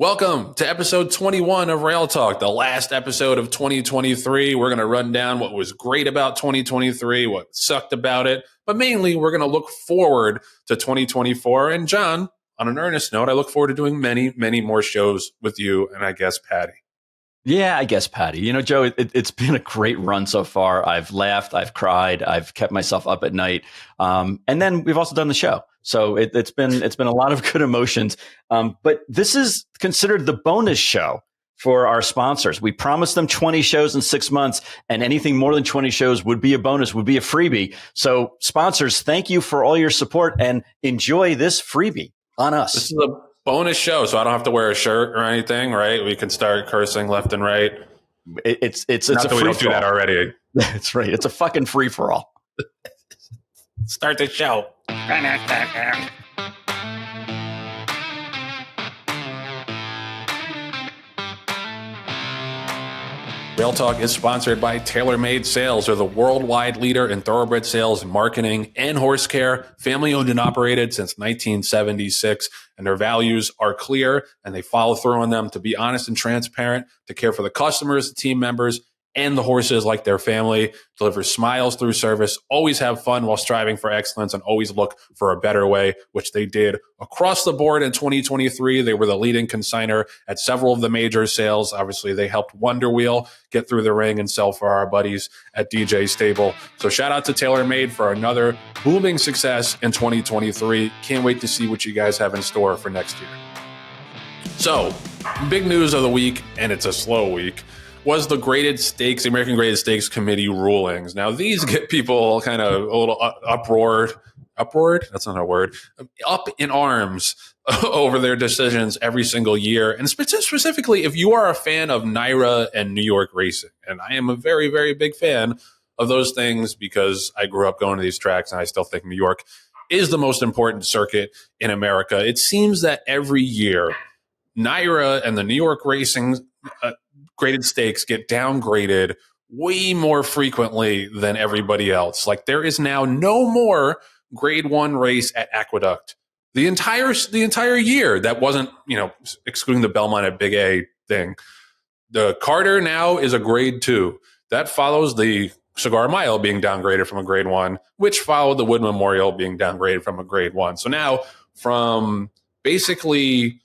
Welcome to episode 21 of Rail Talk, the last episode of 2023. We're going to run down what was great about 2023, what sucked about it, but mainly we're going to look forward to 2024. And John, on an earnest note, I look forward to doing many, many more shows with you and I guess Patty. Yeah, I guess, Patty. You know, Joe, it's been a great run so far. I've laughed, I've cried, I've kept myself up at night, and then we've also done the show. So it's been a lot of good emotions. But this is considered the bonus show for our sponsors. We promised them 20 shows in 6 months, and anything more than 20 shows would be a bonus, would be a freebie. So sponsors, thank you for all your support and enjoy this freebie on us. This is a bonus show, so I don't have to wear a shirt or anything, right? We can start cursing left and right. It's Not a that we don't do that already. That's right. It's a fucking free for all. Start the show. Rail Talk is sponsored by TaylorMade Sales. They're the worldwide leader in thoroughbred sales, marketing, and horse care. Family owned and operated since 1976, and their values are clear, and they follow through on them to be honest and transparent, to care for the customers, the team members, and the horses like their family, deliver smiles through service, always have fun while striving for excellence, and always look for a better way, which they did across the board in 2023. They were the leading consignor at several of the major sales. Obviously, they helped Wonder Wheel get through the ring and sell for our buddies at DJ Stable. So shout out to TaylorMade for another booming success in 2023. Can't wait to see what you guys have in store for next year. So, big news of the week, and it's a slow week, was the graded stakes, the American Graded Stakes Committee rulings. Now, these get people kind of a little uproared? That's not a word. Up in arms over their decisions every single year. And specifically, if you are a fan of NYRA and New York racing, and I am a very, very big fan of those things because I grew up going to these tracks, and I still think New York is the most important circuit in America. It seems that every year, NYRA and the New York racing graded stakes get downgraded way more frequently than everybody else. Like, there is now no more grade one race at Aqueduct the entire year. That wasn't, excluding the Belmont at Big A thing. The Carter now is a grade two. That follows the Cigar Mile being downgraded from a grade one, which followed the Wood Memorial being downgraded from a grade one. So now, from basically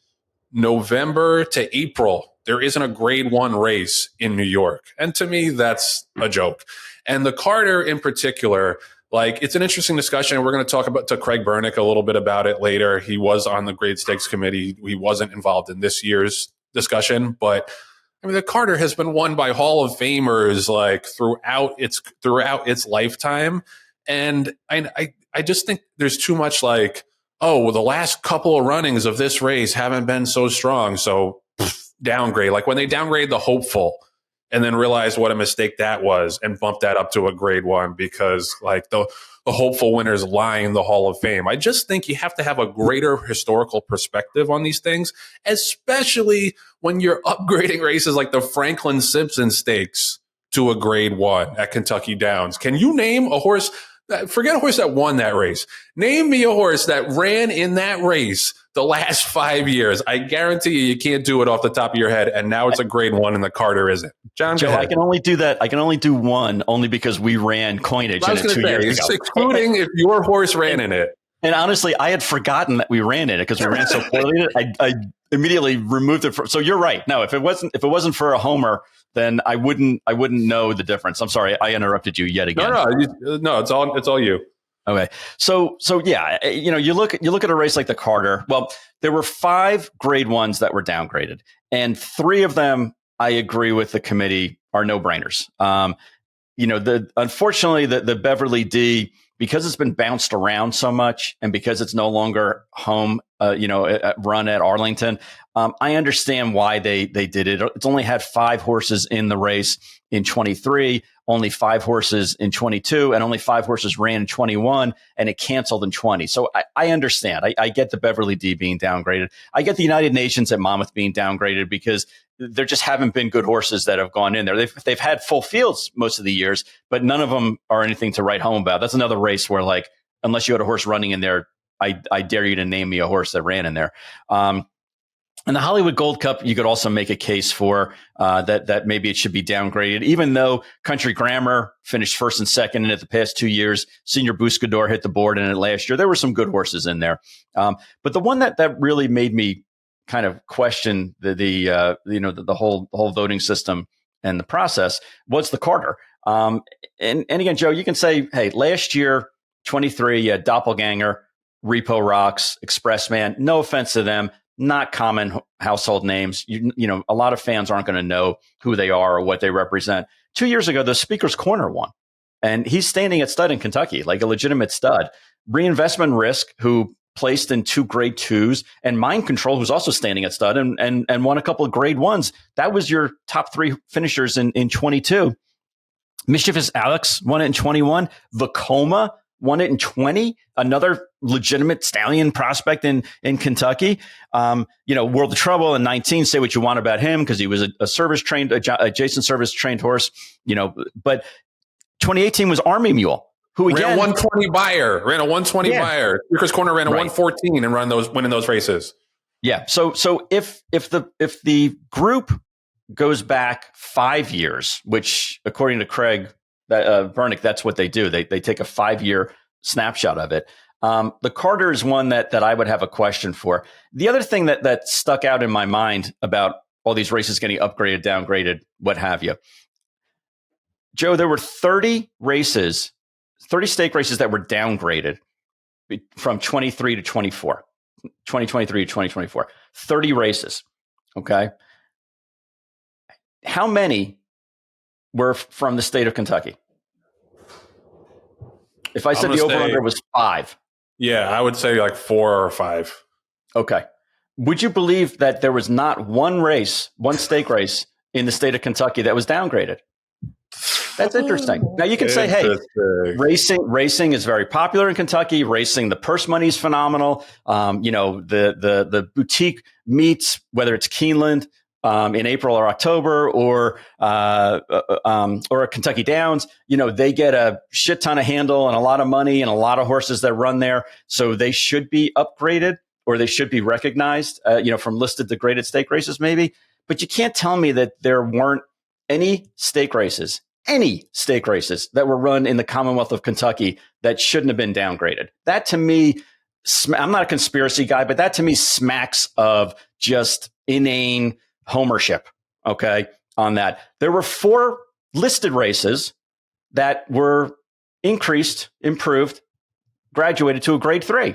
November to April, there isn't a grade one race in New York. And to me, that's a joke. And the Carter in particular, like, it's an interesting discussion. We're going to talk to Craig Bernick a little bit about it later. He was on the Grade Stakes Committee. He wasn't involved in this year's discussion, but I mean, the Carter has been won by Hall of Famers like throughout its lifetime. And I just think there's too much like, oh, well, the last couple of runnings of this race haven't been so strong, so downgrade. Like when they downgrade the Hopeful and then realized what a mistake that was and bumped that up to a grade one because like the Hopeful winners line the Hall of Fame. I just think you have to have a greater historical perspective on these things, especially when you're upgrading races like the Franklin Simpson Stakes to a grade one at Kentucky Downs. Can you name a horse? Forget a horse that won that race. Name me a horse that ran in that race the last 5 years. I guarantee you can't do it off the top of your head. And now it's a grade one and the Carter isn't. John, Joe, I can only do that. I can only do one only because we ran coinage in it 2 years ago. Excluding if your horse ran in it. And honestly, I had forgotten that we ran in it because we ran so poorly in it. I immediately removed it. So you're right. No, if it wasn't for a homer, then I wouldn't know the difference. I'm sorry, I interrupted you yet again. No, it's all you. Okay. So yeah, you look at a race like the Carter. Well, there were 5 grade ones that were downgraded, and 3 of them, I agree with the committee, are no brainers. Unfortunately the Beverly D, because it's been bounced around so much and because it's no longer home, run at Arlington, I understand why they did it. It's only had 5 horses in the race in 23, only 5 horses in 22, and only 5 horses ran in 21, and it canceled in 20. So I understand. I get the Beverly D being downgraded. I get the United Nations at Monmouth being downgraded because there just haven't been good horses that have gone in there. They've had full fields most of the years, but none of them are anything to write home about. That's another race where, like, unless you had a horse running in there, I dare you to name me a horse that ran in there. And the Hollywood Gold Cup, you could also make a case for that maybe it should be downgraded, even though Country Grammar finished first and second in it the past 2 years. Senior Buscador hit the board in it last year. There were some good horses in there, but the one that really made me kind of question the whole voting system and the process was the Carter. And again, Joe, you can say, hey, last year 23, you had Doppelganger, Repo Rocks, Expressman. No offense to them. Not common household names. You know, a lot of fans aren't going to know who they are or what they represent. 2 years ago, the Speaker's Corner won, and he's standing at stud in Kentucky, like a legitimate stud. Reinvestment Risk, who placed in 2 grade 2s, and Mind Control, who's also standing at stud and won a couple of grade 1s. That was your top 3 finishers in 22. Mischievous Alex won it in 21. Vacoma won it in 20, another legitimate stallion prospect in Kentucky. World of Trouble in 19, say what you want about him because he was a Jason Service trained horse, but 2018 was Army Mule, who again ran a 120 buyer. Speaker's Corner ran a 114 and winning those races. Yeah. So if the group goes back 5 years, which according to Craig, Bernick, that's what they do. They take a 5-year snapshot of it. The Carter is one that I would have a question for. The other thing that stuck out in my mind about all these races getting upgraded, downgraded, what have you. Joe, there were 30 stake races that were downgraded from 23 to 24, 2023 to 2024. 30 races. Okay. How many were from the state of Kentucky? If I said the over-under was 5. Yeah, I would say like 4 or 5. Okay. Would you believe that there was not one stake race in the state of Kentucky that was downgraded? That's interesting. Now you can say, hey, racing is very popular in Kentucky. Racing, the purse money is phenomenal. The boutique meets, whether it's Keeneland, in April or October, or at Kentucky Downs, they get a shit ton of handle and a lot of money and a lot of horses that run there. So they should be upgraded or they should be recognized, from listed to graded stake races maybe. But you can't tell me that there weren't any stake races that were run in the Commonwealth of Kentucky that shouldn't have been downgraded. That to me, I'm not a conspiracy guy, but that to me smacks of just inane homership, okay, on that. There were 4 listed races that were increased, improved, graduated to a grade 3.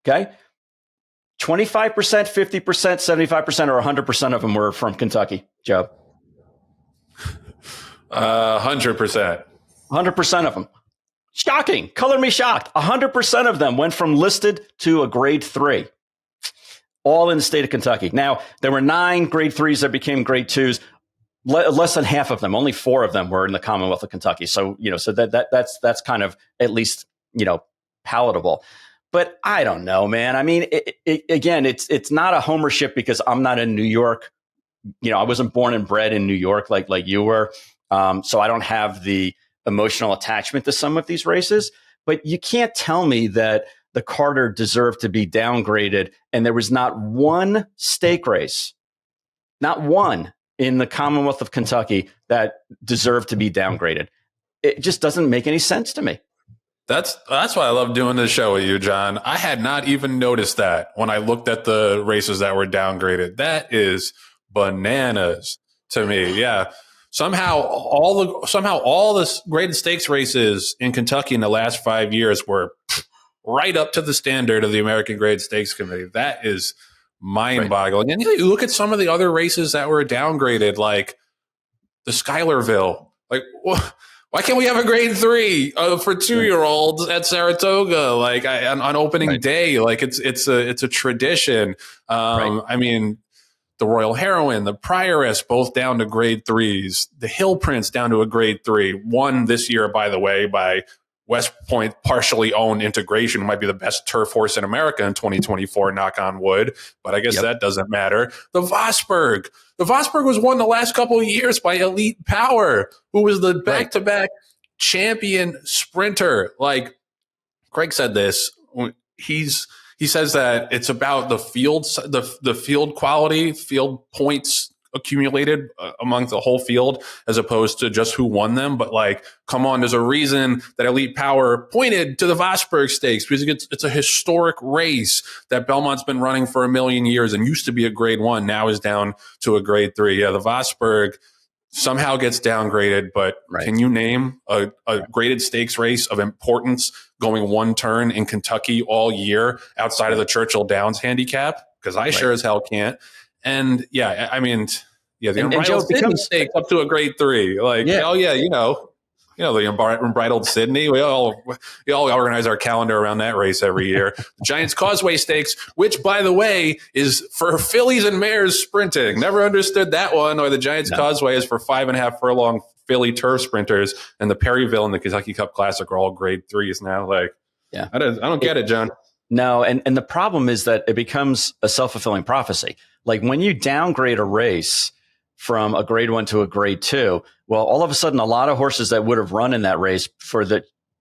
Okay? 25%, 50%, 75%, or 100% of them were from Kentucky, Joe. 100%. 100% of them. Shocking. Color me shocked. 100% of them went from listed to a grade 3. All in the state of Kentucky. Now, there were 9 grade 3s that became grade 2s. Less than half of them, only 4 of them were in the Commonwealth of Kentucky. So, that's kind of at least, palatable. But I don't know, man. I mean, it's not a homership because I'm not in New York. I wasn't born and bred in New York like you were. So I don't have the emotional attachment to some of these races. But you can't tell me that the Carter deserved to be downgraded, and there was not one stake race, not one in the Commonwealth of Kentucky that deserved to be downgraded. It just doesn't make any sense to me. That's why I love doing this show with you, John. I had not even noticed that when I looked at the races that were downgraded. That is bananas to me. Yeah. Somehow all the graded stakes races in Kentucky in the last 5 years were right up to the standard of the American Grade Stakes Committee. That is mind-boggling. Right. And you look at some of the other races that were downgraded, like the Schuylerville. Like, why can't we have a grade 3 for 2-year-olds at Saratoga? Like on opening day, like it's a tradition. I mean, the Royal Heroine, the Prioress, both down to grade 3s. The Hill Prince down to a grade 3. Won this year, by the way, by West Point partially owned Integration, might be the best turf horse in America in 2024, knock on wood. But I guess that doesn't matter. The Vosburg was won the last couple of years by Elite Power, who was the back-to-back champion sprinter. Like Craig said this, he's He says that it's about the the field quality, field points accumulated among the whole field as opposed to just who won them. But like, come on, there's a reason that Elite Power pointed to the Vosburg Stakes because it's a historic race that Belmont's been running for a million years and used to be a grade 1, now is down to a grade 3. Yeah, the Vosburg somehow gets downgraded, but can you name a graded stakes race of importance going one turn in Kentucky all year outside of the Churchill Downs handicap? Because I sure as hell can't. And yeah, I mean, yeah, the Unbridled Sydney Stakes up to a grade 3. Like, oh yeah, you know the Unbridled Sydney. We all organize our calendar around that race every year. The Giants Causeway Stakes, which by the way is for fillies and mares sprinting. Never understood that one. Or the Giants Causeway is for 5.5 furlong filly turf sprinters, and the Perryville and the Kentucky Cup Classic are all grade 3s now. Like, I don't get it, John. No, and the problem is that it becomes a self-fulfilling prophecy. Like when you downgrade a race from a grade 1 to a grade 2, well, all of a sudden, a lot of horses that would have run in that race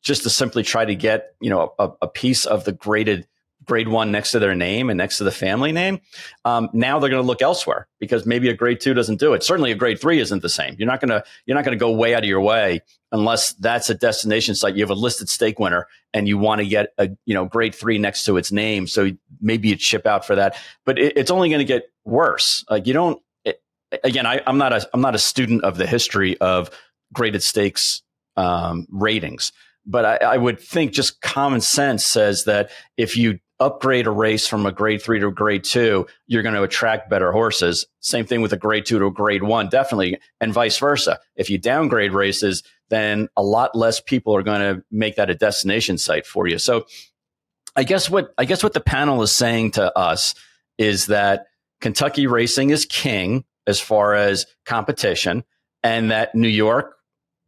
just to simply try to get, a piece of the grade 1 next to their name and next to the family name. Now they're going to look elsewhere because maybe a grade 2 doesn't do it. Certainly a grade 3 isn't the same. You're not going to go way out of your way unless that's a destination site. You have a listed stake winner and you want to get a, grade 3 next to its name. So maybe you'd ship out for that, but it's only going to get worse. Like again, I'm not a student of the history of graded stakes ratings, but I would think just common sense says that if you upgrade a race from a grade 3 to a grade 2, you're going to attract better horses. Same thing with a grade 2 to a grade 1, definitely, and vice versa. If you downgrade races, then a lot less people are going to make that a destination site for you. So I guess what the panel is saying to us is that Kentucky racing is king as far as competition, and that New York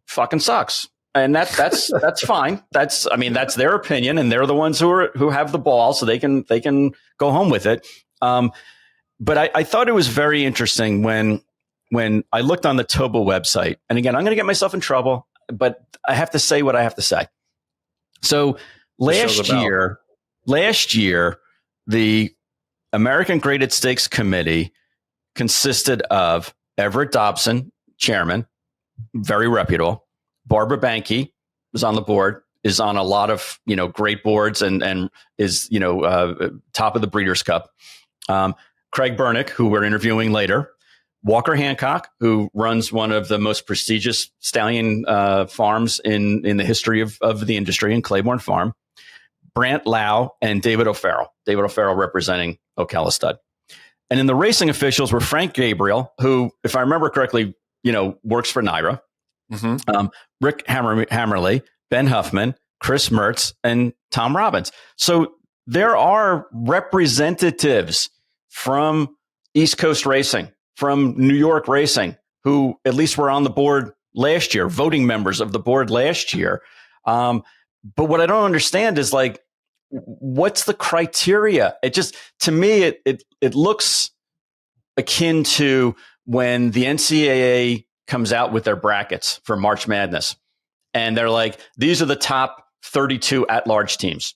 fucking sucks. And that's fine. That's their opinion, and they're the ones who have the ball, so they can go home with it. But I thought it was very interesting when I looked on the Toba website, and again, I'm going to get myself in trouble, but I have to say what I have to say. So last year, the American Graded Stakes Committee consisted of Everett Dobson, chairman, very reputable. Barbara Banke was on the board, is on a lot of, great boards and is, top of the Breeders' Cup. Craig Bernick, who we're interviewing later. Walker Hancock, who runs one of the most prestigious stallion farms in the history of the industry in Claiborne Farm. Brant Lau and David O'Farrell. David O'Farrell representing Ocala Stud. And in the racing officials were Frank Gabriel, who, if I remember correctly, works for NYRA. Mm-hmm. Rick Hammerly, Ben Huffman, Chris Mertz, and Tom Robbins. So there are representatives from East Coast racing, from New York racing, who at least were on the board last year, voting members of the board last year. But what I don't understand is what's the criteria? It just, to me, it looks akin to when the NCAA comes out with their brackets for March Madness. And they're like, these are the top 32 at-large teams.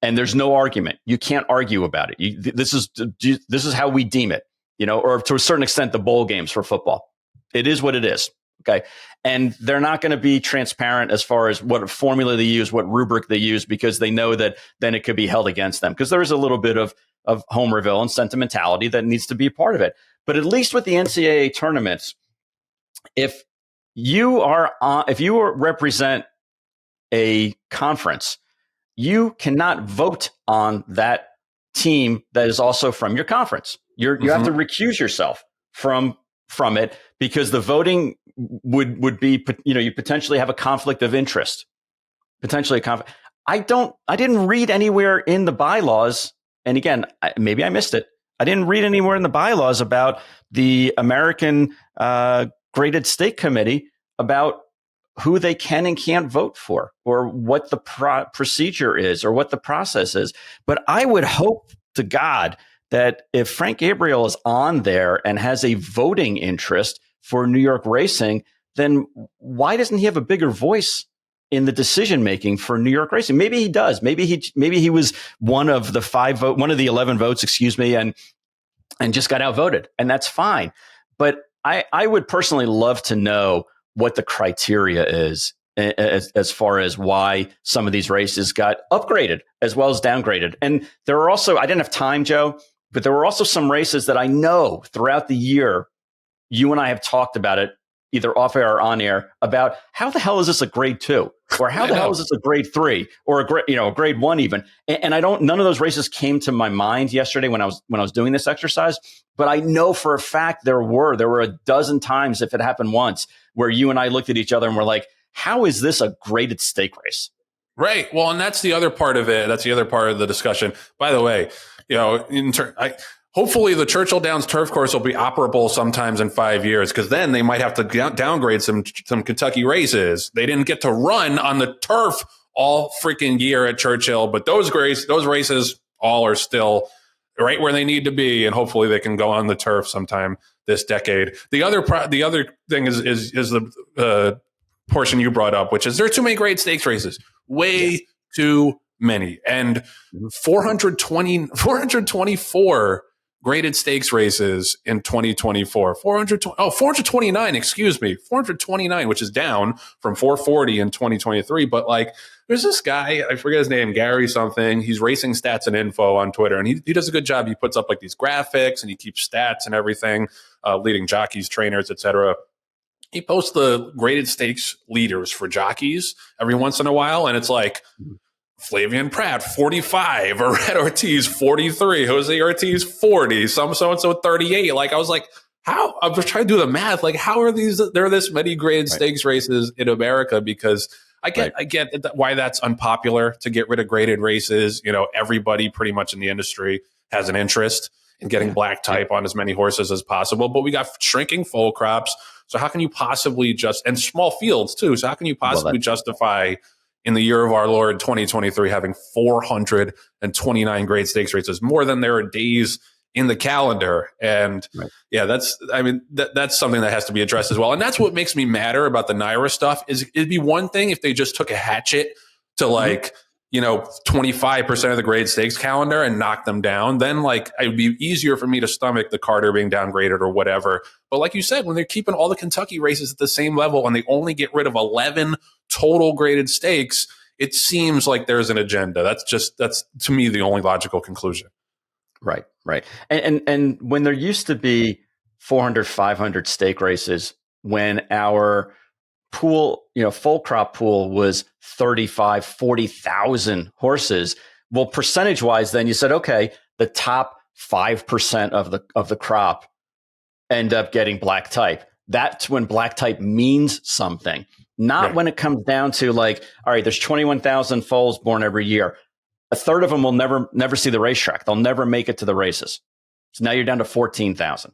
And there's no argument. You can't argue about it. This is how we deem it, or to a certain extent, the bowl games for football. It is what it is. Okay. And they're not going to be transparent as far as what formula they use, what rubric they use, because they know that then it could be held against them. Because there is a little bit of Homerville and sentimentality that needs to be a part of it. But at least with the NCAA tournaments, if you represent a conference, you cannot vote on that team that is also from your conference. You have to recuse yourself from it because the voting would be, you potentially have a conflict of interest, potentially a conflict. I didn't read anywhere in the bylaws. And again, maybe I missed it. I didn't read anywhere in the bylaws about the American Graded Stake Committee about who they can and can't vote for, or what the procedure is, or what the process is. But I would hope to God that if Frank Gabriel is on there and has a voting interest for New York racing, then why doesn't he have a bigger voice in the decision making for New York racing. Maybe he does. Maybe he was one of the 11 votes, excuse me, and just got outvoted, and that's fine. But I would personally love to know what the criteria is as far as why some of these races got upgraded as well as downgraded. And there are also, I didn't have time, Joe, but there were also some races that I know throughout the year, you and I have talked about it, either off air or on air, about how the hell is this a grade 2? Or how the hell is this a grade 3? Or a grade 1 even? And none of those races came to my mind yesterday when I was doing this exercise. But I know for a fact there were a dozen times, if it happened once, where you and I looked at each other and were like, how is this a graded stake race? Right. Well, and that's the other part of it. That's the other part of the discussion. By the way, hopefully the Churchill Downs turf course will be operable sometimes in 5 years, because then they might have to downgrade some Kentucky races. They didn't get to run on the turf all freaking year at Churchill, but those races all are still right where they need to be, and hopefully they can go on the turf sometime this decade. The other thing is the portion you brought up, which is there are too many grade stakes races, way too many, and 424 graded stakes races in 2024. 429, excuse me, 429, which is down from 440 in 2023. But like, there's this guy, I forget his name, Gary something. He's Racing Stats and Info on Twitter, and he does a good job. He puts up like these graphics and he keeps stats and everything, leading jockeys, trainers, etc. He posts the graded stakes leaders for jockeys every once in a while, and it's like Flavian Pratt, 45, Red Ortiz, 43, Jose Ortiz, 40, some so-and-so 38. Like, I was like, how? I was trying to do the math. Like, how are there are this many graded stakes races in America? Because I get why that's unpopular to get rid of graded races. Everybody pretty much in the industry has an interest in getting black type on as many horses as possible. But we got shrinking foal crops. So how can you possibly and small fields too. So how can you possibly justify in the year of our Lord 2023 having 429 grade stakes races, more than there are days in the calendar? And that's something that has to be addressed as well. And that's what makes me madder about the NYRA stuff. Is it'd be one thing if they just took a hatchet to 25% of the grade stakes calendar and knock them down. Then it would be easier for me to stomach the Carter being downgraded or whatever. But like you said, when they're keeping all the Kentucky races at the same level and they only get rid of 11 total graded stakes, it seems like there's an agenda. That's to me the only logical conclusion. Right. And when there used to be 400, 500 stake races, when our pool, full crop pool was 35, 40,000 horses. Well, percentage wise, then you said, okay, the top 5% of the crop end up getting black type. That's when black type means something, not when it comes down to all right, there's 21,000 foals born every year. A third of them will never see the racetrack. They'll never make it to the races. So now you're down to 14,000.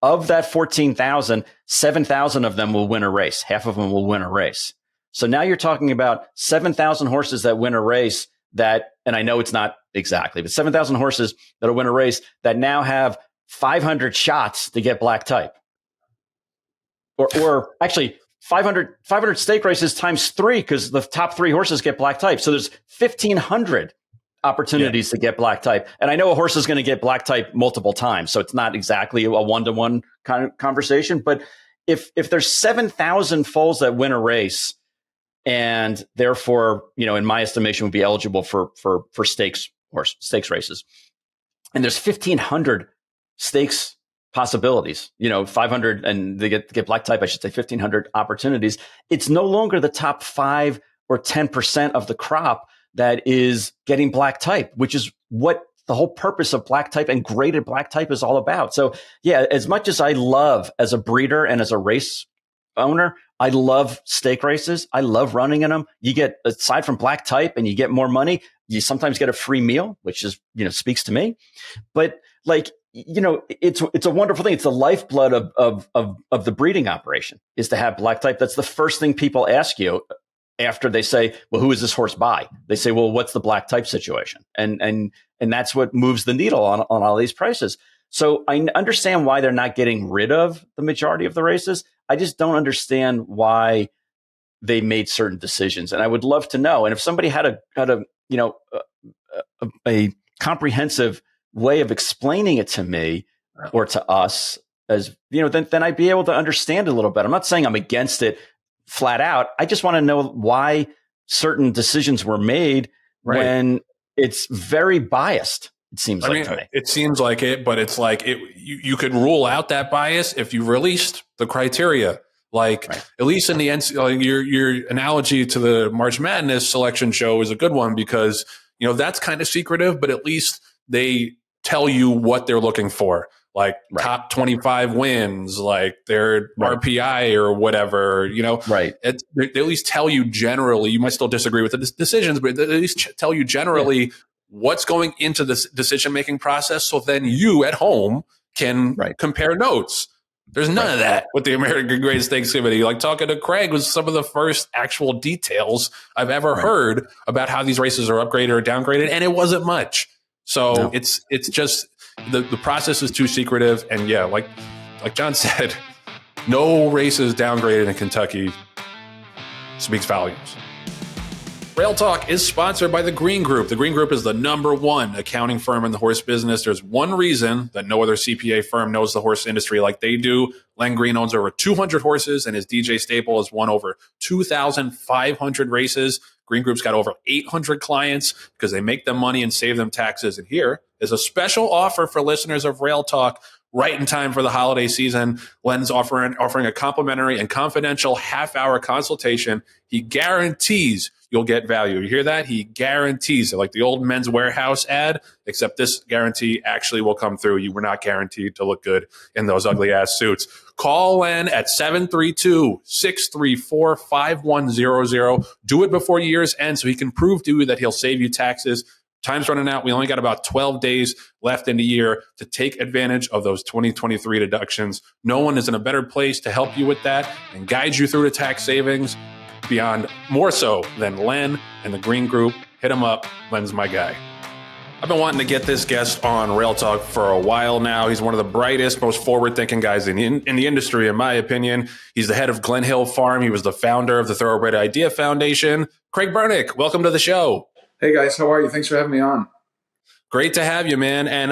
Of that 14,000, 7,000 of them will win a race. Half of them will win a race. So now you're talking about 7,000 horses that win a race and I know it's not exactly, but 7,000 horses that'll win a race that now have 500 shots to get black type. Or actually 500 stake races times 3, because the top 3 horses get black type. So there's 1,500 opportunities to get black type. And I know a horse is going to get black type multiple times, so it's not exactly a one-to-one kind of conversation. But if there's 7,000 foals that win a race, and therefore, in my estimation, would be eligible for stakes races, and there's 1,500 stakes possibilities, 500, and they get black type, I should say 1,500 opportunities. It's no longer the top 5 or 10% of the crop that is getting black type, which is what the whole purpose of black type and graded black type is all about. So as much as I love as a breeder and as a race owner, I love stake races. I love running in them. You get, aside from black type and you get more money, you sometimes get a free meal, which is, speaks to me. But it's a wonderful thing. It's the lifeblood of the breeding operation is to have black type. That's the first thing people ask you after they say, well, who is this horse by? They say, well, what's the black type situation? And that's what moves the needle on all these prices. So I understand why they're not getting rid of the majority of the races. I just don't understand why they made certain decisions. And I would love to know. And if somebody had a comprehensive way of explaining it to me or to us, as then I'd be able to understand it a little bit. I'm not saying I'm against it flat out. I just want to know why certain decisions were made when it's very biased. It seems to me. It seems like it, but it's like you could rule out that bias if you released the criteria. At least in the end, your analogy to the March Madness selection show is a good one because that's kind of secretive, but at least they tell you what they're looking for, top 25 wins, their RPI or whatever. They at least tell you generally. You might still disagree with the decisions, but they at least tell you generally what's going into this decision-making process. So then you at home can compare notes. There's none of that with the American Graded Stakes Committee. Talking to Craig was some of the first actual details I've ever heard about how these races are upgraded or downgraded, and it wasn't much. So it's just the process is too secretive, and like John said, no races downgraded in Kentucky speaks volumes. Rail Talk is sponsored by the Green Group. The Green Group is the #1 accounting firm in the horse business. There's one reason that no other CPA firm knows the horse industry like they do. Glen Green owns over 200 horses, and his DJ stable has won over 2,500 races. Green Group's got over 800 clients because they make them money and save them taxes. And here is a special offer for listeners of Rail Talk right in time for the holiday season. Glen's offering a complimentary and confidential half-hour consultation. He guarantees you'll get value. You hear that? He guarantees it, like the old Men's Warehouse ad, except this guarantee actually will come through. You were not guaranteed to look good in those ugly-ass suits. Call Glen at 732-634-5100. Do it before year's end so he can prove to you that he'll save you taxes. Time's running out. We only got about 12 days left in the year to take advantage of those 2023 deductions. No one is in a better place to help you with that and guide you through the tax savings beyond more so than Glen and the Green Group. Hit him up. Glen's my guy. I've been wanting to get this guest on Rail Talk for a while now. He's one of the brightest, most forward-thinking guys in the industry, in my opinion. He's the head of Glen Hill Farm. He was the founder of the Thoroughbred Idea Foundation. Craig Bernick, welcome to the show. Hey guys, how are you? Thanks for having me on. Great to have you, man. And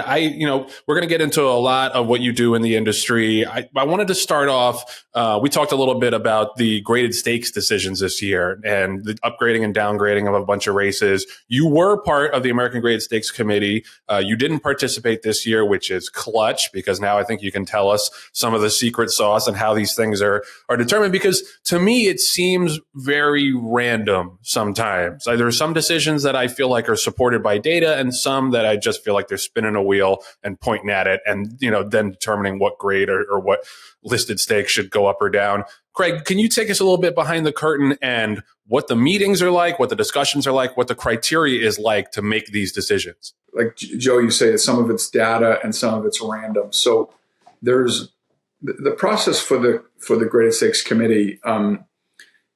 we're going to get into a lot of what you do in the industry. I wanted to start off, we talked a little bit about the graded stakes decisions this year and the upgrading and downgrading of a bunch of races. You were part of the American Graded Stakes Committee. You didn't participate this year, which is clutch, because now I think you can tell us some of the secret sauce and how these things are determined, because to me, it seems very random sometimes. There are some decisions that I feel like are supported by data and some that I just feel like they're spinning a wheel and pointing at it and, then determining what grade or what listed stake should go up or down. Craig, can you take us a little bit behind the curtain and what the meetings are like, what the discussions are like, what the criteria is like to make these decisions? Like Joe, you say that some of it's data and some of it's random. So there's the process for the Graded Stakes Committee.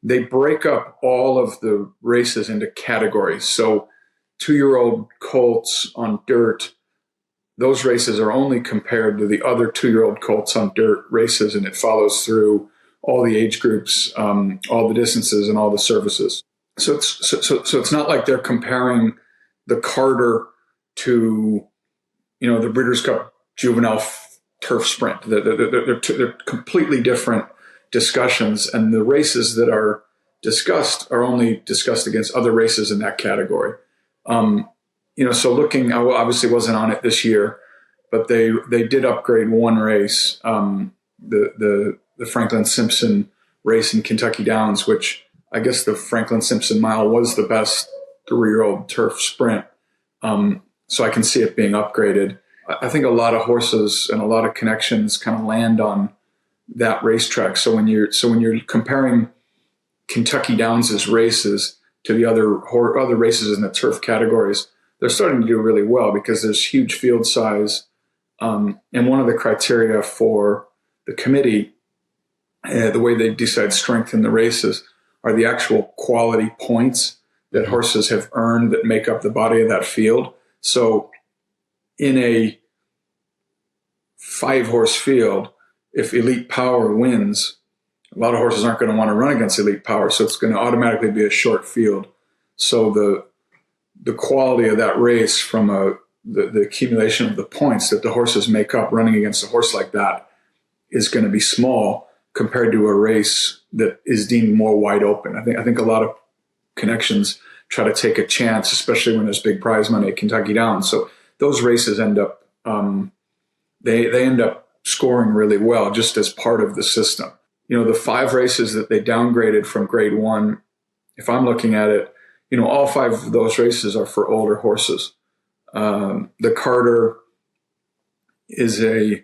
They break up all of the races into categories. So 2-year-old colts on dirt, those races are only compared to the other 2-year-old colts on dirt races, and it follows through all the age groups, all the distances, and all the services. So it's not like they're comparing the Carter to, the Breeders' Cup Juvenile Turf Sprint. They're completely different discussions, and the races that are discussed are only discussed against other races in that category. So looking, I obviously wasn't on it this year, but they did upgrade one race, the Franklin Simpson race in Kentucky Downs, which I guess the Franklin Simpson Mile was the best 3-year-old turf sprint. So I can see it being upgraded. I think a lot of horses and a lot of connections kind of land on that racetrack. So when you're comparing Kentucky Downs' races to the other races in the turf categories, they're starting to do really well because there's huge field size. And one of the criteria for the committee, the way they decide strength in the races, are the actual quality points that horses have earned that make up the body of that field. So in a 5-horse field, if Elite Power wins, a lot of horses aren't going to want to run against elite power, so it's going to automatically be a short field. So the quality of that race from the accumulation of the points that the horses make up running against a horse like that is going to be small compared to a race that is deemed more wide open. I think a lot of connections try to take a chance, especially when there's big prize money at Kentucky Downs. So those races end up they end up scoring really well just as part of the system. The 5 races that they downgraded from grade 1, if I'm looking at it, all 5 of those races are for older horses. The Carter is a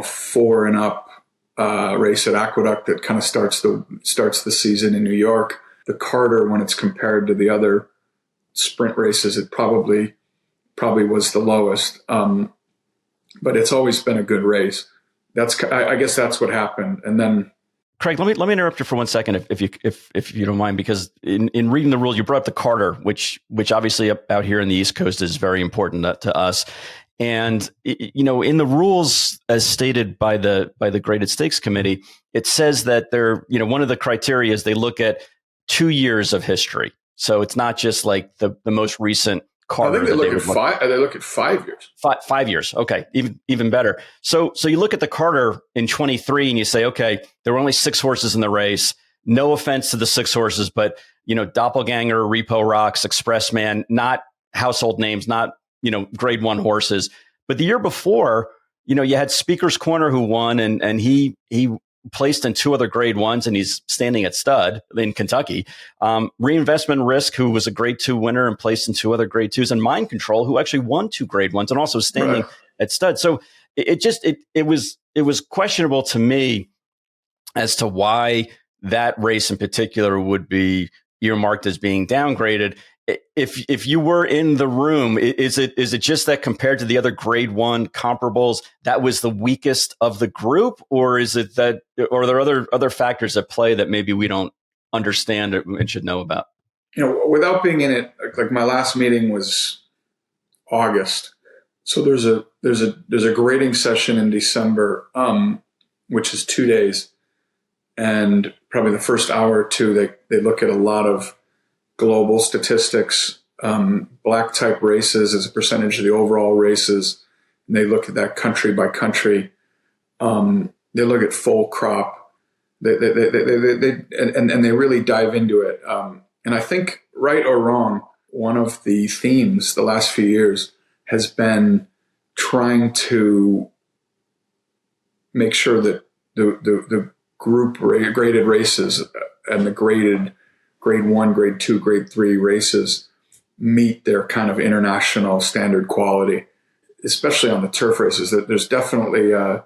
4 and up race at Aqueduct that kind of starts the season in New York. The Carter, when it's compared to the other sprint races, it probably was the lowest. But it's always been a good race. I guess that's what happened. And then, Craig, let me interrupt you for 1 second, if you don't mind, because in reading the rules, you brought up the Carter, which obviously out here in the East Coast is very important to us. And in the rules, as stated by the Graded Stakes Committee, it says that they're one of the criteria is they look at 2 years of history. So it's not just like the most recent Carter. I think they look at 5 years. 5 years. Okay. Even better. So you look at the Carter in 23 and you say, okay, there were only 6 horses in the race. No offense to the 6 horses, but Doppelganger, Repo Rocks, Expressman, not household names, not, grade 1 horses. But the year before, you had Speaker's Corner who won and he placed in 2 other grade 1s and he's standing at stud in Kentucky. Reinvestment Risk, who was a grade 2 winner and placed in 2 other grade 2s, and Mind Control, who actually won 2 grade 1s and also standing at stud. So it was questionable to me as to why that race in particular would be earmarked as being downgraded. If you were in the room, is it just that compared to the other grade 1 comparables, that was the weakest of the group, or is it that, or are there other factors at play that maybe we don't understand and should know about? Without being in it, like my last meeting was August, so there's a grading session in December, which is 2 days, and probably the first hour or two they look at a lot of global statistics, black type races as a percentage of the overall races. And they look at that country by country. They look at full crop. They really dive into it. And I think, right or wrong, one of the themes the last few years has been trying to make sure that the group graded races and the grade 1, grade 2, grade 3 races meet their kind of international standard quality, especially on the turf races. That there's definitely a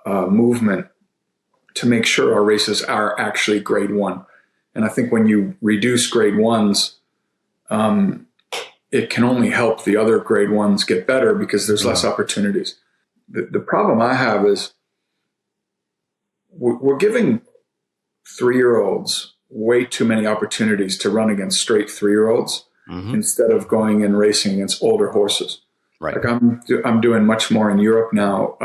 movement to make sure our races are actually grade 1. And I think when you reduce grade 1s, it can only help the other grade 1s get better because there's less opportunities. The problem I have is we're giving 3-year-olds way too many opportunities to run against straight 3-year-olds instead of going and racing against older horses. Right. Like I'm doing much more in Europe now,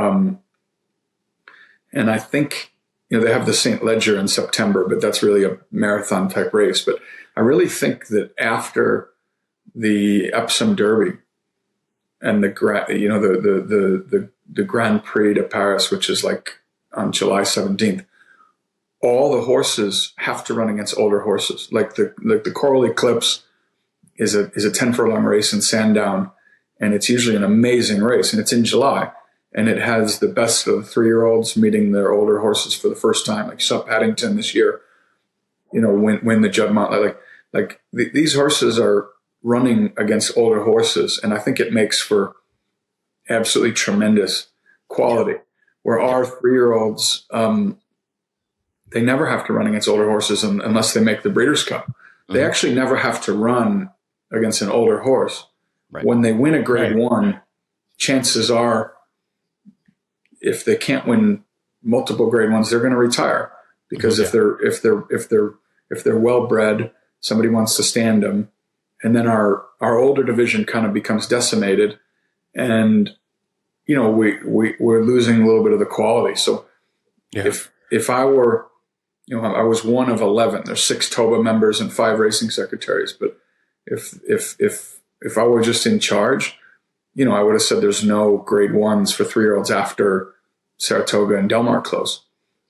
and I think they have the St. Leger in September, but that's really a marathon type race. But I really think that after the Epsom Derby and the Grand Prix de Paris, which is like on July 17th. All the horses have to run against older horses. Like the Coral Eclipse is a 10 furlong race in Sandown, and it's usually an amazing race, and it's in July, and it has the best of the 3-year-olds meeting their older horses for the first time. Like you saw Paddington this year, win the Juddmonte. These horses are running against older horses, and I think it makes for absolutely tremendous quality. Yeah. Where our 3-year-olds, they never have to run against older horses unless they make the Breeders' Cup. They actually never have to run against an older horse. Right. When they win a grade 1, chances are, if they can't win multiple grade 1s, they're going to retire because if they're well bred, somebody wants to stand them, and then our older division kind of becomes decimated, and we're losing a little bit of the quality. So if I were I was one of 11. There's 6 TOBA members and 5 racing secretaries. But if I were just in charge, I would have said there's no grade 1s for 3-year-olds after Saratoga and Del Mar close.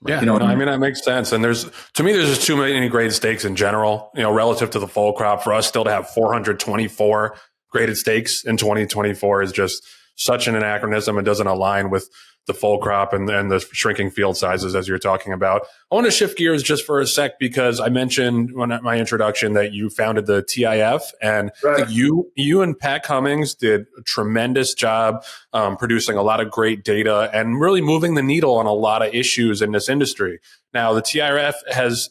Yeah, I mean, that makes sense. And to me, there's just too many graded stakes in general, relative to the full crop. For us still to have 424 graded stakes in 2024 is just such an anachronism. It doesn't align with the full crop and the shrinking field sizes as you're talking about. I want to shift gears just for a sec because I mentioned when at my introduction that you founded the TIF, and Right. I think you and Pat Cummings did a tremendous job producing a lot of great data and really moving the needle on a lot of issues in this industry. Now the TIF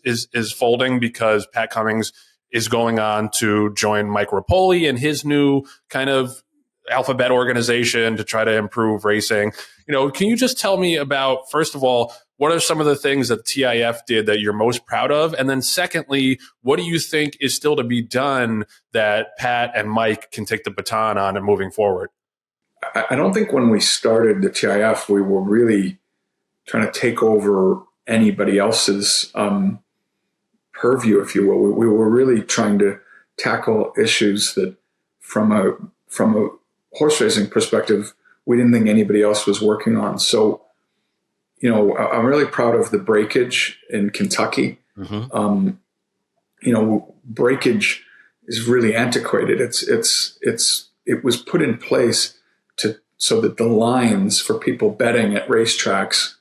is folding because Pat Cummings is going on to join Mike Rapoli and his new kind of alphabet organization to try to improve racing. Can you just tell me about, first of all, what are some of the things that TIF did that you're most proud of? And then secondly, what do you think is still to be done that Pat and Mike can take the baton on and moving forward? I don't think when we started the TIF, we were really trying to take over anybody else's purview, if you will. We were really trying to tackle issues that from a horse racing perspective, we didn't think anybody else was working on. So, I'm really proud of the breakage in Kentucky. Mm-hmm. Breakage is really antiquated. It was put in place so that the lines for people betting at racetracks,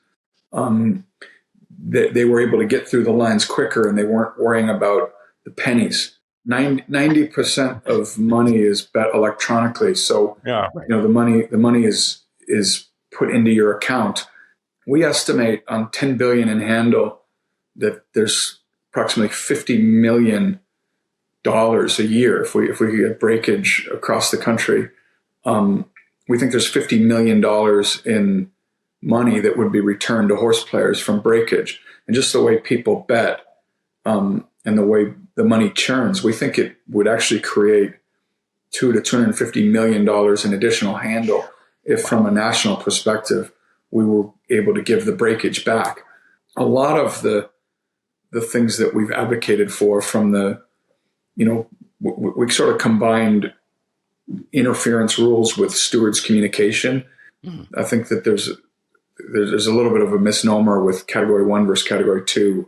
they were able to get through the lines quicker and they weren't worrying about the pennies. 90% of money is bet electronically. So, the money is put into your account. We estimate on 10 billion in handle that there's approximately $50 million a year. If we get breakage across the country, we think there's $50 million in money that would be returned to horse players from breakage. And just the way people bet, and the way the money churns, we think it would actually create $200 to $250 million in additional handle if, from a national perspective, we were able to give the breakage back. A lot of the things that we've advocated for, from the, we sort of combined interference rules with stewards communication. Mm. I think that there's a little bit of a misnomer with Category 1 versus Category 2.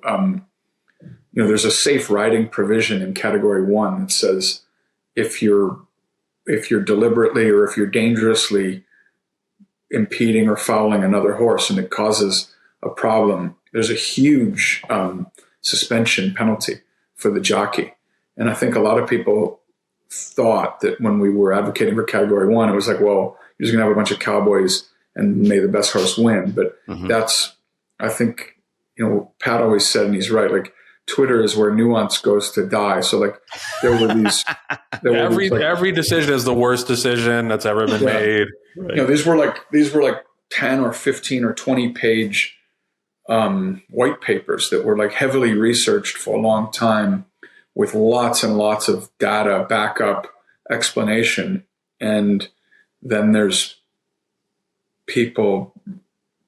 There's a safe riding provision in Category 1 that says if you're deliberately or if you're dangerously impeding or fouling another horse and it causes a problem, there's a huge suspension penalty for the jockey. And I think a lot of people thought that when we were advocating for Category 1, it was like, well, you're just going to have a bunch of cowboys and may the best horse win. But that's, I think, Pat always said, and he's right, like, Twitter is where nuance goes to die. So, like, there were these. Every decision is the worst decision that's ever been made. Right. These were like 10 or 15 or 20 page white papers that were like heavily researched for a long time, with lots and lots of data, backup, explanation, and then there's people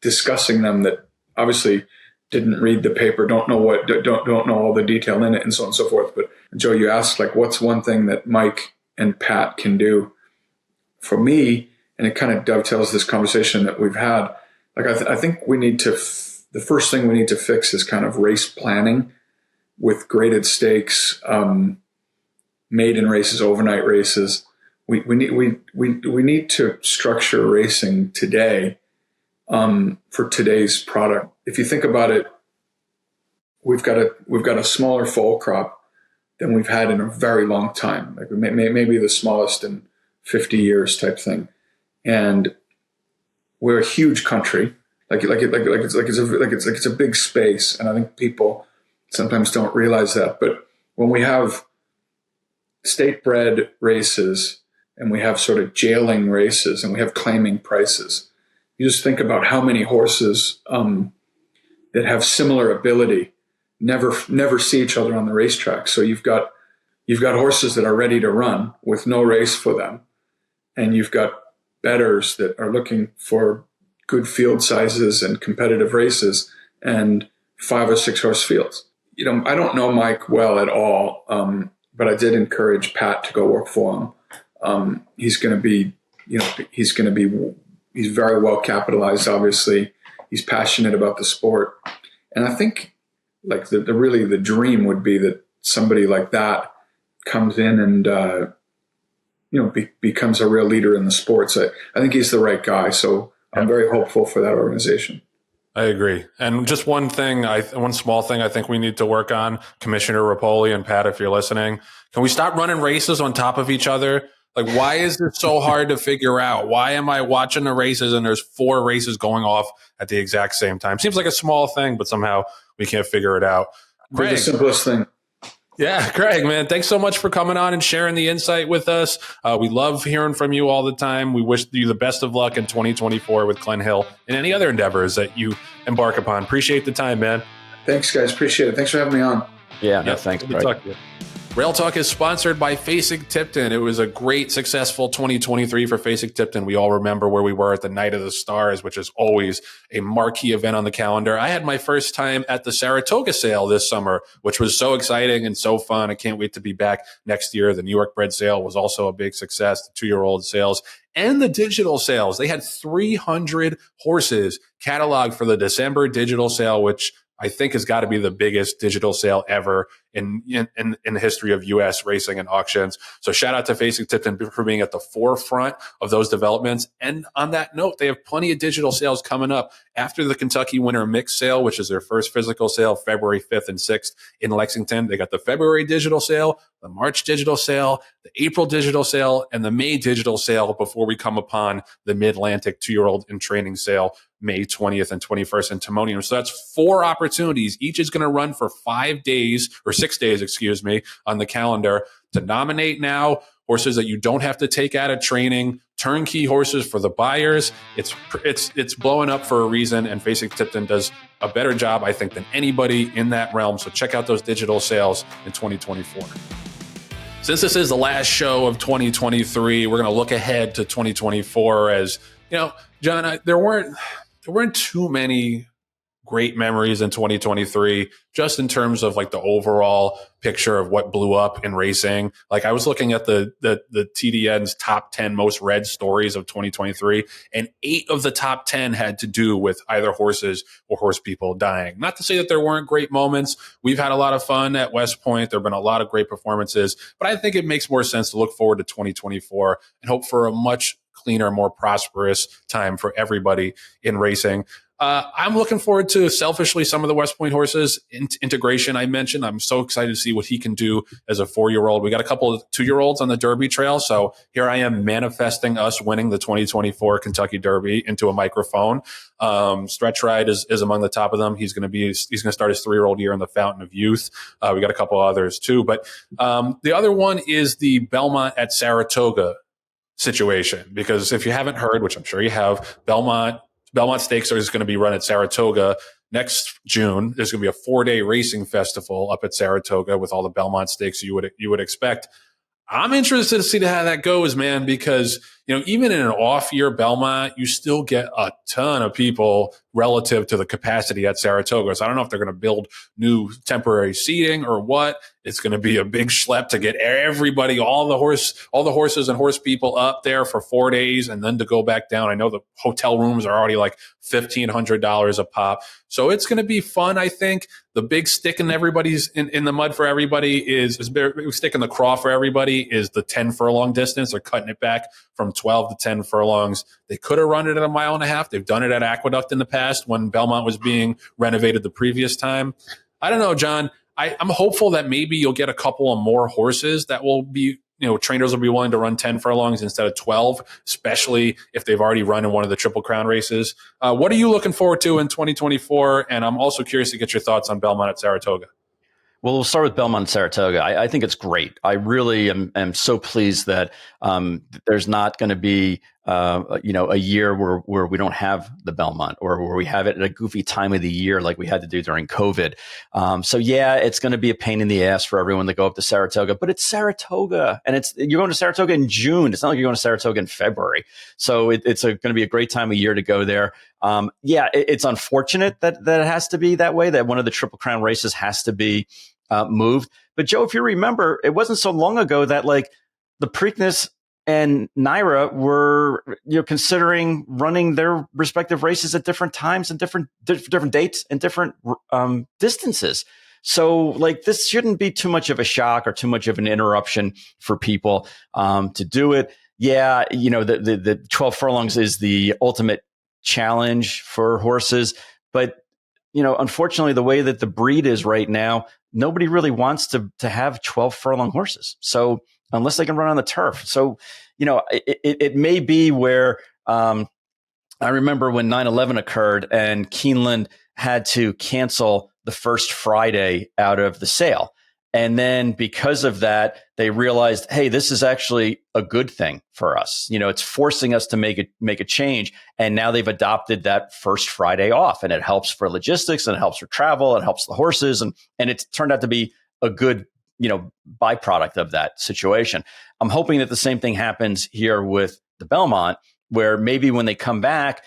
discussing them that obviously didn't read the paper, don't know all the detail in it, and so on and so forth. But Joe, you asked, like, what's one thing that Mike and Pat can do? For me, and it kind of dovetails this conversation that we've had, like, I think we need to, the first thing we need to fix is kind of race planning with graded stakes, maiden races, overnight races. We need to structure racing today for today's product. If you think about it, we've got a smaller fall crop than we've had in a very long time, like maybe the smallest in 50 years type thing. And we're a huge country, it's a big space, and I think people sometimes don't realize that. But when we have state bred races and we have sort of jailing races and we have claiming prices, you just think about how many horses that have similar ability never see each other on the racetrack. So you've got horses that are ready to run with no race for them, and you've got bettors that are looking for good field sizes and competitive races, and 5 or 6 horse fields. I don't know Mike well at all, but I did encourage Pat to go work for him. He's going to be, he's very well capitalized, obviously. He's passionate about the sport. And I think like the dream would be that somebody like that comes in and, becomes a real leader in the sports. I think he's the right guy. So I'm very hopeful for that organization. I agree. And just one small thing I think we need to work on, Commissioner Rapoli and Pat, if you're listening, can we stop running races on top of each other? Like, why is it so hard to figure out? Why am I watching the races and there's 4 races going off at the exact same time? Seems like a small thing, but somehow we can't figure it out. Craig, the simplest thing. Yeah, Craig, man, thanks so much for coming on and sharing the insight with us. We love hearing from you all the time. We wish you the best of luck in 2024 with Glen Hill and any other endeavors that you embark upon. Appreciate the time, man. Thanks, guys. Appreciate it. Thanks for having me on. Yeah, no, thanks, Craig. Rail Talk is sponsored by Fasig-Tipton. It was a great, successful 2023 for Fasig-Tipton. We all remember where we were at the Night of the Stars, which is always a marquee event on the calendar. I had my first time at the Saratoga sale this summer, which was so exciting and so fun. I can't wait to be back next year. The New York bred sale was also a big success, the 2-year-old sales and the digital sales. They had 300 horses cataloged for the December digital sale, which I think has got to be the biggest digital sale ever in the history of U.S. racing and auctions. So shout out to Fasig-Tipton for being at the forefront of those developments. And on that note, they have plenty of digital sales coming up after the Kentucky Winter Mix sale, which is their first physical sale, February 5th and 6th in Lexington. They got the February digital sale, the March digital sale, the April digital sale, and the May digital sale before we come upon the Mid-Atlantic 2-year-old in training sale, May 20th and 21st in Timonium. So that's 4 opportunities. Each is going to run for 5 days or 6 days, on the calendar to nominate now horses that you don't have to take out of training, turnkey horses for the buyers. It's blowing up for a reason, and Fasig-Tipton does a better job, I think, than anybody in that realm. So check out those digital sales in 2024. Since this is the last show of 2023, we're going to look ahead to 2024. As you know, John, there weren't too many great memories in 2023, just in terms of like the overall picture of what blew up in racing. Like I was looking at the TDN's top 10 most read stories of 2023, and 8 of the top 10 had to do with either horses or horse people dying. Not to say that there weren't great moments. We've had a lot of fun at West Point. There have been a lot of great performances, but I think it makes more sense to look forward to 2024 and hope for a much cleaner, more prosperous time for everybody in racing. I'm looking forward to, selfishly, some of the West Point horses integration I mentioned. I'm so excited to see what he can do as a 4-year-old. We got a couple of 2-year-olds on the Derby trail. So here I am manifesting us winning the 2024 Kentucky Derby into a microphone. Stretch Ride is among the top of them. He's going to start his 3-year-old year in the Fountain of Youth. We got a couple others too, but the other one is the Belmont at Saratoga situation, because if you haven't heard, which I'm sure you have, Belmont Stakes is going to be run at Saratoga next June. There's going to be a 4-day racing festival up at Saratoga with all the Belmont Stakes you would expect. I'm interested to see how that goes, man, because even in an off year Belmont, you still get a ton of people relative to the capacity at Saratoga. So I don't know if they're going to build new temporary seating or what. It's going to be a big schlep to get everybody, all the horses and horse people up there for 4 days and then to go back down. I know the hotel rooms are already like $1,500 a pop. So it's going to be fun, I think. The big stick in everybody's in the mud for everybody is stick in the craw for everybody is the 10 furlong distance. They're cutting it back from 12 to 10 furlongs. They could have run it at 1.5 miles. They've done it at Aqueduct in the past when Belmont was being renovated the previous time. I don't know, John. I'm hopeful that maybe you'll get a couple of more horses that will be, trainers will be willing to run 10 furlongs instead of 12, especially if they've already run in one of the Triple Crown races. What are you looking forward to in 2024? And I'm also curious to get your thoughts on Belmont at Saratoga. Well, we'll start with Belmont and Saratoga. I think it's great. I really am so pleased that there's not going to be a year where we don't have the Belmont, or where we have it at a goofy time of the year like we had to do during COVID. So yeah, it's going to be a pain in the ass for everyone to go up to Saratoga, but it's Saratoga, and you're going to Saratoga in June. It's not like you're going to Saratoga in February. So it's going to be a great time of year to go there. It's unfortunate that it has to be that way, that one of the Triple Crown races has to be moved. But Joe, if you remember, it wasn't so long ago that like the Preakness and Naira were, considering running their respective races at different times and different dates and different distances. So like this shouldn't be too much of a shock or too much of an interruption for people to do it. Yeah, the 12 furlongs is the ultimate challenge for horses, but unfortunately, the way that the breed is right now, nobody really wants to have 12 furlong horses. So unless they can run on the turf. So, it may be where I remember when 9/11 occurred and Keeneland had to cancel the first Friday out of the sale. And then because of that, they realized, hey, this is actually a good thing for us. It's forcing us to make a change. And now they've adopted that first Friday off, and it helps for logistics, and it helps for travel, it helps the horses. And it's turned out to be a good, byproduct of that situation. I'm hoping that the same thing happens here with the Belmont, where maybe when they come back,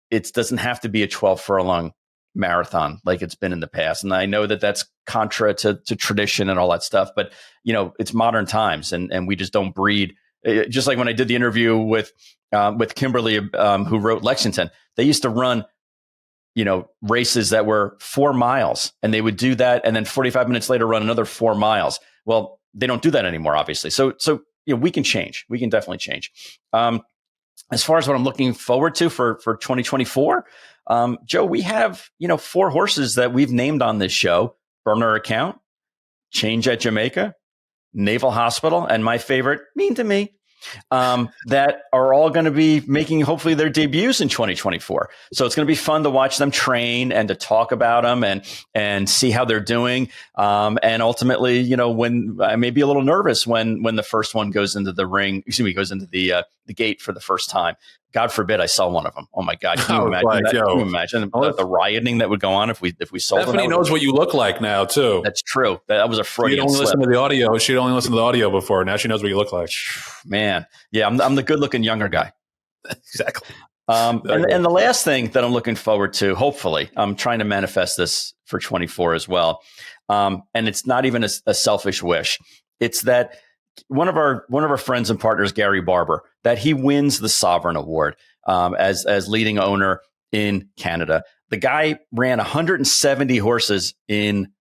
it doesn't have to be a 12 furlong marathon like it's been in the past. And I know that that's contra to tradition and all that stuff, but it's modern times, and we just don't breed. Just like when I did the interview with Kimberly, who wrote Lexington, they used to run, races that were 4 miles, and they would do that, and then 45 minutes later run another 4 miles. Well, they don't do that anymore, obviously. So we can change. We can definitely change. As far as what I'm looking forward to for 2024, Joe, we have 4 horses that we've named on this show: Burner Account, Change at Jamaica, Naval Hospital, and my favorite, Mean to Me, that are all going to be making hopefully their debuts in 2024. So it's going to be fun to watch them train and to talk about them and see how they're doing. And ultimately, when I may be a little nervous when the first one goes into the ring, goes into the gate for the first time. God forbid I saw one of them. Oh my God! Can you imagine that? Can you imagine the rioting that would go on if we sold them? Stephanie knows what you look like now too. That's true. That was a Freudian slip. Listen to the audio. She'd only listened to the audio before. Now she knows what you look like. Man, yeah, I'm the good-looking younger guy. Exactly. And the last thing that I'm looking forward to, hopefully, I'm trying to manifest this for 24 as well. And it's not even a selfish wish. It's that one of our friends and partners, Gary Barber, that he wins the Sovereign Award as leading owner in Canada. The guy ran 170 horses in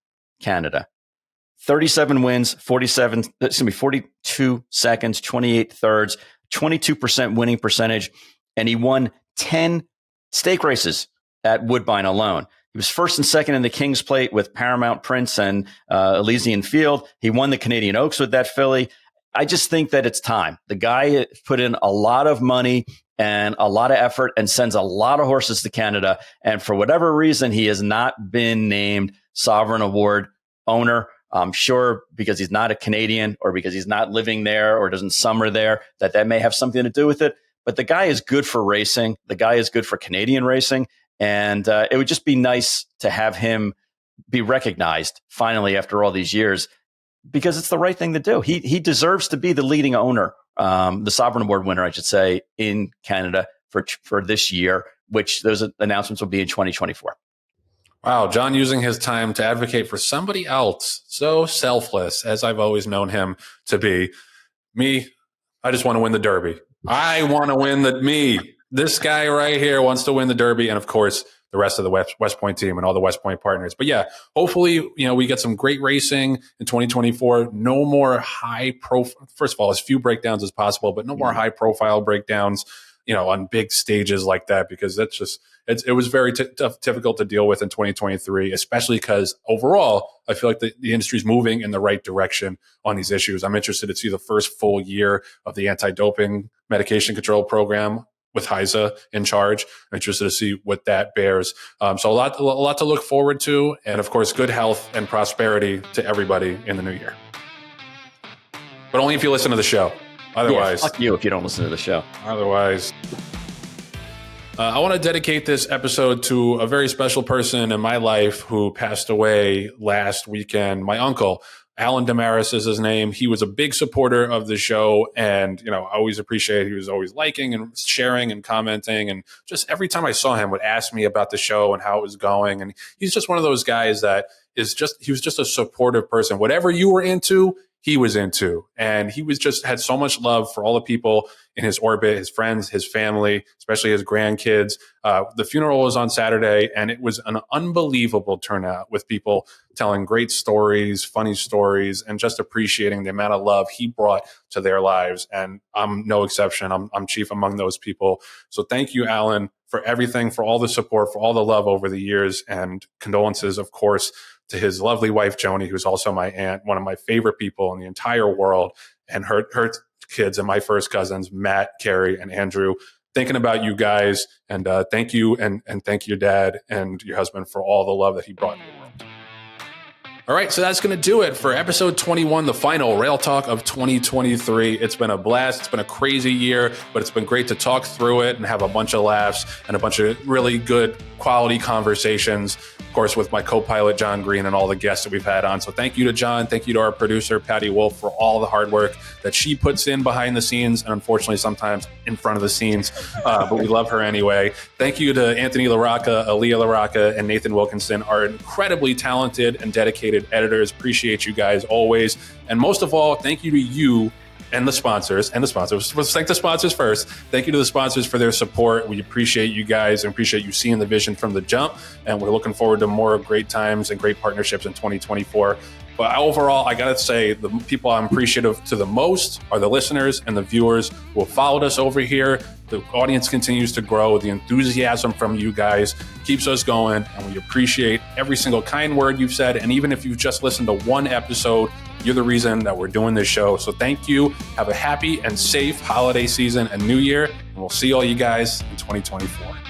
Canada, 37 wins, 42 seconds, 28 thirds, 22% winning percentage, and he won 10 stake races at Woodbine alone. He was first and second in the King's Plate with Paramount Prince and Elysian Field. He won the Canadian Oaks with that filly. I just think that it's time. The guy put in a lot of money and a lot of effort and sends a lot of horses to Canada. And for whatever reason, he has not been named Sovereign Award owner. I'm sure because he's not a Canadian or because he's not living there or doesn't summer there, that may have something to do with it. But the guy is good for racing. The guy is good for Canadian racing. And it would just be nice to have him be recognized finally after all these years, because it's the right thing to do. He deserves to be the leading owner, the Sovereign Award winner, I should say, in Canada for this year, which those announcements will be in 2024. Wow, John using his time to advocate for somebody else. So selfless, as I've always known him to be. Me, I just want to win the Derby. I want to win this guy right here wants to win the Derby. And of course, the rest of the West Point team and all the West Point partners. But yeah, hopefully, we get some great racing in 2024. No more high profile. First of all, as few breakdowns as possible, but no more high profile breakdowns, on big stages like that, because that's just, it was very difficult to deal with in 2023, especially because overall, I feel like the industry is moving in the right direction on these issues. I'm interested to see the first full year of the anti-doping medication control program with HISA in charge. I'm interested to see what that bears. So a lot to look forward to. And of course, good health and prosperity to everybody in the new year. But only if you listen to the show. Otherwise, fuck you if you don't listen to the show. Otherwise, I want to dedicate this episode to a very special person in my life who passed away last weekend. My uncle, Alan Damaris is his name. He was a big supporter of the show, and I always appreciate. He was always liking and sharing and commenting, and just every time I saw him, would ask me about the show and how it was going. And he's just one of those guys that he was just a supportive person. Whatever you were into, he was into, and he was just had so much love for all the people in his orbit, his friends, his family, especially his grandkids. The funeral was on Saturday, and it was an unbelievable turnout with people telling great stories, funny stories, and just appreciating the amount of love he brought to their lives. And I'm no exception. I'm chief among those people. So thank you, Alan, for everything, for all the support, for all the love over the years, and condolences, of course, to his lovely wife, Joni, who's also my aunt, one of my favorite people in the entire world, and her kids and my first cousins, Matt, Carrie, and Andrew. Thinking about you guys, and thank you, and thank your dad and your husband for all the love that he brought in the world. All right, so that's going to do it for episode 21, the final Rail Talk of 2023. It's been a blast. It's been a crazy year, but it's been great to talk through it and have a bunch of laughs and a bunch of really good quality conversations, of course, with my co-pilot, Jon Green, and all the guests that we've had on. So thank you to Jon. Thank you to our producer, Patty Wolf, for all the hard work that she puts in behind the scenes and unfortunately sometimes in front of the scenes, but we love her anyway. Thank you to Anthony LaRocca, Aaliyah LaRocca, and Nathan Wilkinson, our incredibly talented and dedicated editors. Appreciate you guys always. And most of all, thank you to you and the sponsors. Let's thank the sponsors first. Thank you to the sponsors for their support. We appreciate you guys and appreciate you seeing the vision from the jump. And we're looking forward to more great times and great partnerships in 2024. But overall, I got to say, the people I'm appreciative to the most are the listeners and the viewers who have followed us over here. The audience continues to grow. The enthusiasm from you guys keeps us going, and we appreciate every single kind word you've said. And even if you've just listened to one episode, you're the reason that we're doing this show. So thank you. Have a happy and safe holiday season and new year, and we'll see all you guys in 2024.